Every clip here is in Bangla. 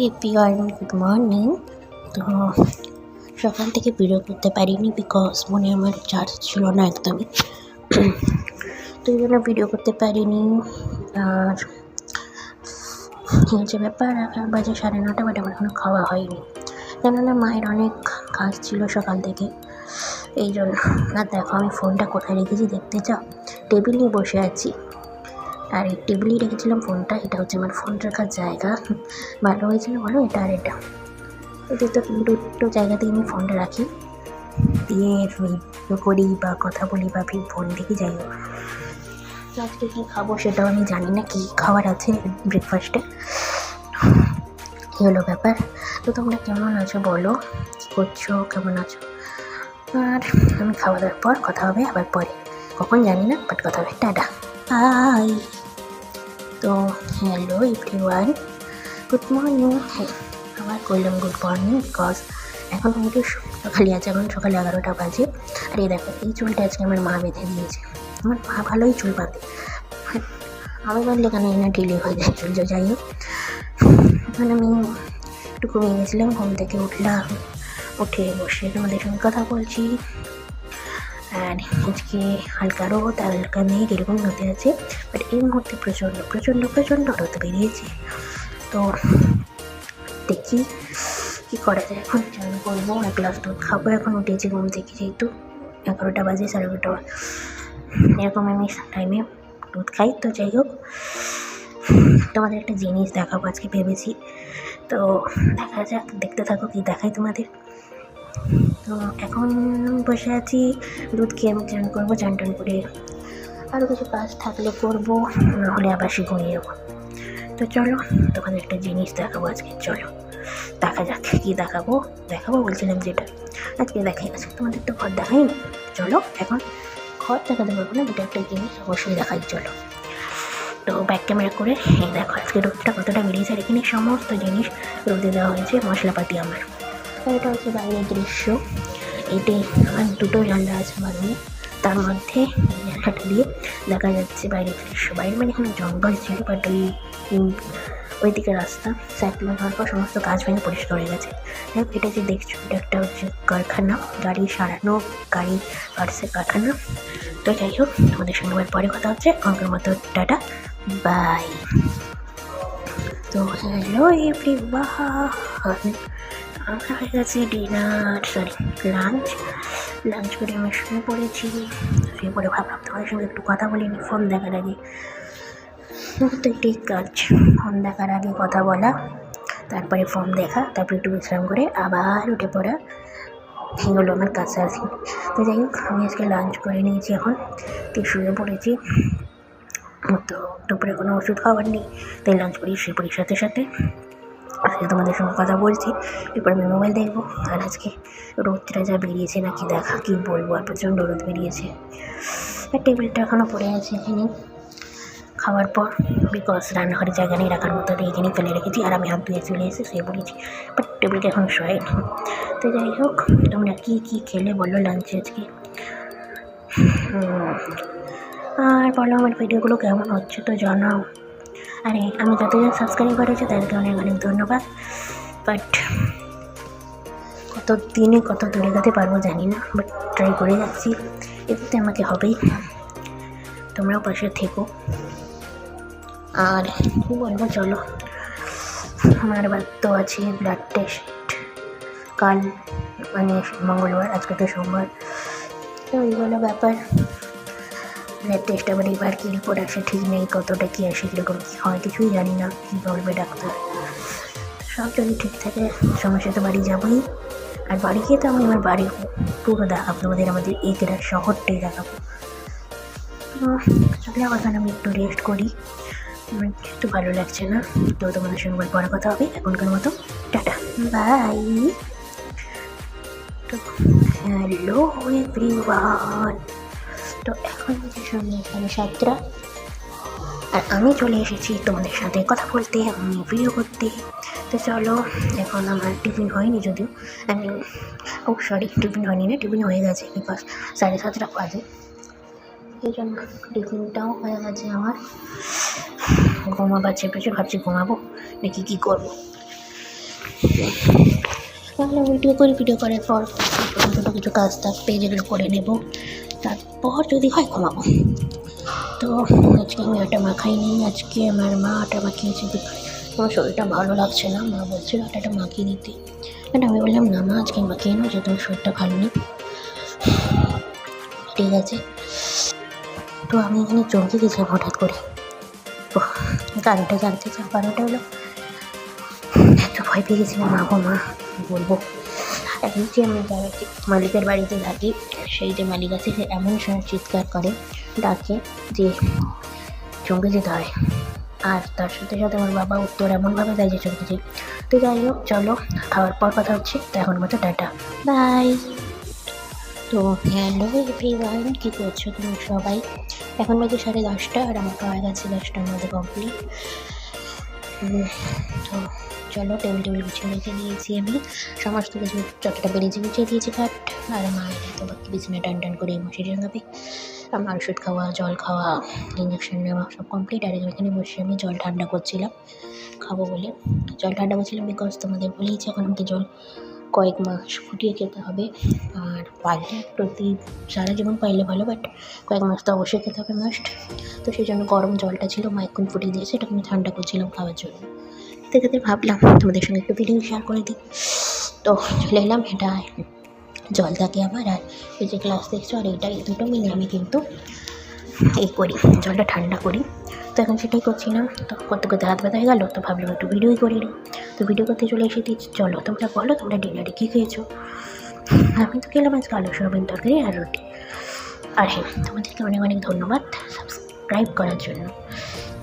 Everyone, good morning. তো সকাল থেকে ভিডিও করতে পারিনি বিকজ মনে আমার চার্জ ছিল না একদমই, তো এই জন্য ভিডিও করতে পারিনি। আর হচ্ছে ব্যাপার, এখন বাজে 9:30, বাট আমার এখনো খাওয়া হয়নি, কেননা মায়ের অনেক কাজ ছিল সকাল থেকে, এই জন্য। আর দেখো আমি ফোনটা কোথায় রেখেছি দেখতে চাও? টেবিল নিয়ে বসে আছি, আর এই টেবিলেই রেখেছিলাম ফোনটা। এটা হচ্ছে আমার ফোন রাখার জায়গা। ভালো হয়েছিল বলো? এটা আর এটা, এদের তো দুটো জায়গাতেই আমি ফোনটা রাখি, দিয়ে ভিডিও করি বা কথা বলি বা ফোন দেখি, যাই হোক। আজকে কী খাবো সেটাও আমি জানি না, কী খাবার আছে ব্রেকফাস্টে, কী হলো ব্যাপার। তো তোমরা কেমন আছো বলো, কী করছো, কেমন আছো? আর আমি খাওয়া দাওয়ার পর কথা হবে আবার পরে, কখন জানি না, বাট কথা হবে। Tata, hi. তো হ্যালো এভরিওয়ান, গুড মর্নিং। আবার করলাম গুড মর্নিং বিকজ এখন কিন্তু সকালে আছে, এখন সকালে 11টা বাজে। আর এই দেখো, এই চুলটা আজকে আমার মা বেঁধে দিয়েছে। আমার মা ভালোই চুল বাঁধে, আমি বাঁধলে কেন না ঢিলে হয়ে যায় চুল। যাই হোক, এখন আমি একটু ঘুমিয়ে গেছিলাম, ঘুম থেকে উঠলাম, উঠে বসে তোমাদের সঙ্গে কথা বলছি। আর আজকে হালকা রোদ আর হালকা মেঘ এরকম হতে আছে, বাট এই মুহূর্তে প্রচণ্ড প্রচণ্ড প্রচণ্ড রোদ বেরিয়েছে। তো দেখি কী করা যায়। এখন চান করবো, এক গ্লাস দুধ খাবো। এখন উঠেছি ঘুম থেকে, যেহেতু 11টা বাজে, 11:30 এরকম আমি টাইমে দুধ খাই। তো যাই হোক, তোমাদের একটা জিনিস দেখাবো আজকে ভেবেছি, তো দেখা যাক, দেখতে থাকো কী দেখাই তোমাদের। তো এখন বসে আছি, দুধ খেয়ে আমি চান করবো, চান টান করে আরও কিছু কাজ থাকলে করবো, নাহলে আবার সে ঘুমিয়ে যাবো। তো চলো, তোমাদের একটা জিনিস দেখাবো আজকে, চলো দেখা যাক কী দেখাবো বলছিলাম যেটা আজকে দেখাই। আজকে তোমাদের তো ঘর দেখাই না, চলো এখন ঘর দেখাতে পারবো না, এটা একটা জিনিস অবশ্যই দেখাই, চলো। তো ব্যাক ক্যামেরা করে এই দেখো আজকে রোদটা কতটা বেরিয়েছে, আর এখানে সমস্ত জিনিস রোদে দেওয়া হয়েছে, মশলাপাতি আমার। আর এটা হচ্ছে বাইরের দৃশ্য, এটি আমার দুটো জানলা আছে আমার রুমে, তার মধ্যে জানলাটা দিয়ে দেখা যাচ্ছে বাইরের দৃশ্য। বাইরে মানে এখানে জঙ্গল ছিল, বাট ওইদিকে রাস্তা সাইক্লোন হওয়ার পর সমস্ত গাছ ভেঙে পরিষ্কার হয়ে গেছে। এটা যে দেখছো, এটা একটা হচ্ছে কারখানা, গাড়ি সারানো, গাড়ি পার্টসের কারখানা। তো যাই হোক, তোমাদের সঙ্গে আবার পরে কথা হচ্ছে, অঙ্কের মতো টাটা, বাই। তো হ্যালো এভরিওয়ান, আমরা হয়ে গেছে ডিনার, লাঞ্চ করে আমি শুয়ে পড়েছি। শুয়ে পড়ে ভাবলাম তোমাদের সঙ্গে একটু কথা বলিনি ফোন দেখার আগে, তো একটি কাজ, ফোন দেখার আগে কথা বলা, তারপরে ফোন দেখা, তারপরে একটু বিশ্রাম করে আবার উঠে পড়া, এগুলো আমার কাজ আছে। তো যাই হোক, আমি আজকে লাঞ্চ করে নিয়েছি, এখন তো শুয়ে পড়েছি। তো দুপুরে কোনো ওষুধ খাওয়ার নেই, তাই লাঞ্চ করি, শুয়ে পড়ি সাথে সাথে। আজকে তোমাদের সঙ্গে কথা বলছি, এরপর আমি মোবাইল দেখবো। আর আজকে রোদটা যা বেরিয়েছে না, কি দেখা কী বলবো, আর প্রচণ্ড রোদ বেরিয়েছে। আর টেবিলটা এখনও পড়ে আছে এখানে খাওয়ার পর, বিকজ রান্নাঘরের জায়গা নেই রাখার মতো, এখানেই ফেলে রেখেছি। আর আমি হাত ধুয়ে চলে এসে শুয়ে পড়েছি, বাট টেবিলটা এখন শোয়নি। তো যাই হোক, তোমরা কী কী খেলে বলো লাঞ্চে আজকে, আর বলো আমার ভিডিওগুলো কেমন হচ্ছে তো জানাও। আরে আমি যতজন সাবস্ক্রাইব করেছি তাদেরকে অনেক অনেক ধন্যবাদ, বাট কত দিনে কত দূরে যেতে পারবো জানি না, বাট ট্রাই করে যাচ্ছি, এতে আমাকে হবেই। তোমরাও পাশে থেকো। আর কী বলবো, চলো, আমার আবার তো আছে ব্লাড টেস্ট কাল, মানে মঙ্গলবার, আজকে তো সোমবার। তো এইগুলো ব্যাপার, ব্লাড টেস্ট আবার এবার কী রিপোর্ট আসে ঠিক নেই, কতটা কী আসে, কীরকম কী হয় কিছুই জানি না, কী বলবে ডাক্তার। সব যদি ঠিক থাকে সমস্যা তো বাড়ি যাবোই। আর বাড়ি গিয়ে তো আমি আমার বাড়ির পুরো দেখাবো তোমাদের, আমাদের এগরা শহরটাই দেখাবো। চলে আবার আমি একটু রেস্ট করি, আমার একটু ভালো লাগছে না। তো তোমাদের সঙ্গে পরে কথা হবে, এখনকার মতো টাটা, বাই। তো হ্যালো এভরিওয়ান, তো এখন হচ্ছে সঙ্গে 7:30, আর আমি চলে এসেছি তোমাদের সাথে কথা বলতে, আমি ভিডিও করতে। তো চলো, এখন আমার টিফিন হয়নি, যদিও আমি টিফিন হয়নি না, টিফিন হয়ে গেছে, বিকজ 7:30 বাজে, এই জন্য টিফিনটাও হয়ে গেছে আমার। ঘুমাবার চেপেছে, ভাবছি ঘুমাবো নাকি কী করবো। ভাবলাম ভিডিও করি, ভিডিও করার পর ছোটো ছোটো কিছু কাজ থাকবে যেগুলো করে নেব, তারপর যদি হয় ঘুমাবো। তো আজকে আমি আটা মাখাইনি, আজকে আমার মা আটা মাখিয়েছে। আমার শরীরটা ভালো লাগছে না, মা বলছিল আটাটা মাখিয়ে দিতে, বাট আমি বললাম না মা আজকে মাখিয়ে নাও, যেহেতু আমার শরীরটা ভালো নেই। ঠিক আছে, তো আমি এখানে চমকে গেছিলাম হঠাৎ করে। কারণটা জানতে চাও? কারণটা হলো এত ভয় পেয়ে গেছিলাম, মা গো মা বলবো। এখন যে আমি যারা মালিকের বাড়িতে থাকি, সেই যে মালিক আছে সে এমন সময় চিৎকার করে, ডাকে যে চমকে যেতে হয়। আর তার সাথে সাথে আমার বাবা উত্তর এমনভাবে দেয় যে চমকে যাই। তো যাই হোক, চলো খাওয়ার পর কথা হচ্ছে। তো এখন মতো টাটা, বাই। তো হ্যালো এভরিওয়ান, কী করছো তুমি সবাই? এখন বাজে 10:30 আর আমার খাওয়া গেছে 10টার মধ্যে কমপ্লিট। তো চলো টেবিল গুছিয়ে রেখে দিয়েছি আমি, সমস্ত কিছু যতটা পেরেছি গুছিয়ে দিয়েছি কাট। আর মায়ের তো বাকি বিছানা টান করে বসে জানাবে। আমার ওষুধ খাওয়া, জল খাওয়া, ইঞ্জেকশন নেওয়া সব কমপ্লিট। আর এখানে বসে আমি জল ঠান্ডা করছিলাম খাবো বলে। জল ঠান্ডা করছিলাম বিকজ তোমাদের বলেইছি এখন আমাকে জল কয়েক মাস ফুটিয়ে খেতে হবে। আর পারলে সারা জীবন পাইলে ভালো, বাট কয়েক মাস তো অবশ্যই খেতে হবে মাস্ট। তো সেই জন্য গরম জলটা ছিল, মা এখন ফুটিয়ে দিয়েছে, এটা আমি ঠান্ডা করছিলাম খাওয়ার জন্য। দেখে ভাবলাম তোমাদের সঙ্গে একটু ভিডিও শেয়ার করে দিই। তো চলে এলাম, এটা জল থাকে আমার, আর এই যে গ্লাস দেখছো, আর এইটা এই দুটো মিলে আমি কিন্তু এই করি, জলটা ঠান্ডা করি। তো এখন সেটাই করছিলাম। তো করতে করতে হাত ব্যথা হয়ে গেলো, তো ভাবলাম একটু ভিডিওই করি নিই। তো ভিডিও করতে চলে এসেছি। চলো তোমরা বলো তোমরা ডিনারে কী খেয়েছো? আমি তো খেলাম আজকে আলু সয়াবিন তরকারি আর রুটি। আর হ্যাঁ, তোমাদেরকে অনেক অনেক ধন্যবাদ সাবস্ক্রাইব করার জন্য।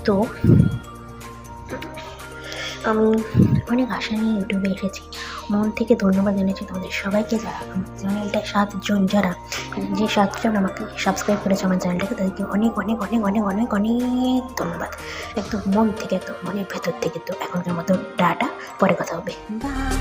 তো আমি অনেক আশা নিয়ে ইউটিউবে এসেছি, মন থেকে ধন্যবাদ জানিয়েছি তোমাদের সবাইকে, যারা আমার চ্যানেলটা 7 জন, যারা যে 7 জন আমাকে সাবস্ক্রাইব করেছে আমার চ্যানেলটাকে, তাদেরকে অনেক অনেক অনেক অনেক অনেক অনেক ধন্যবাদ, একদম মন থেকে, একদম মনের ভেতর থেকে। তো এখনকার মতো টাটা, পরে কথা হবে, বাই।